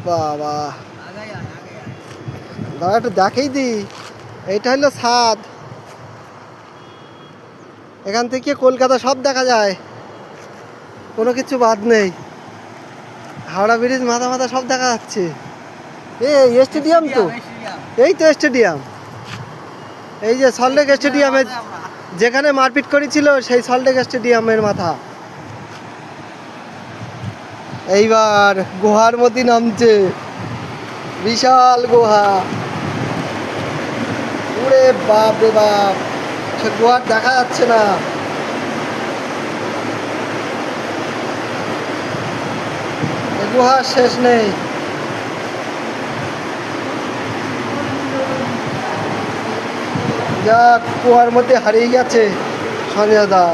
বাবা, দাঁড়া একটু দেখেই দি। এইটা হলো ছাদ, এখান থেকে কলকাতা সব দেখা যায়, কোনো কিছু বাদ নেই। হাওড়া ব্রিজ মাথা মাথা সব দেখা যাচ্ছে। এই স্টেডিয়াম তো, এই তো স্টেডিয়াম, এই যে সল্টলেক স্টেডিয়ামে যেখানে মারপিট করেছিল সেই সল্টলেক স্টেডিয়ামের মাথা। এইবার গুহার মধ্যে নামছে, বিশাল গুহা। ওরে বাপ রে বাপ, সে গুহার দেখা যাচ্ছে না। গুহার শেষ নেই। যা কুয়ার মধ্যে হারিয়ে গেছে সঞ্জয় দা।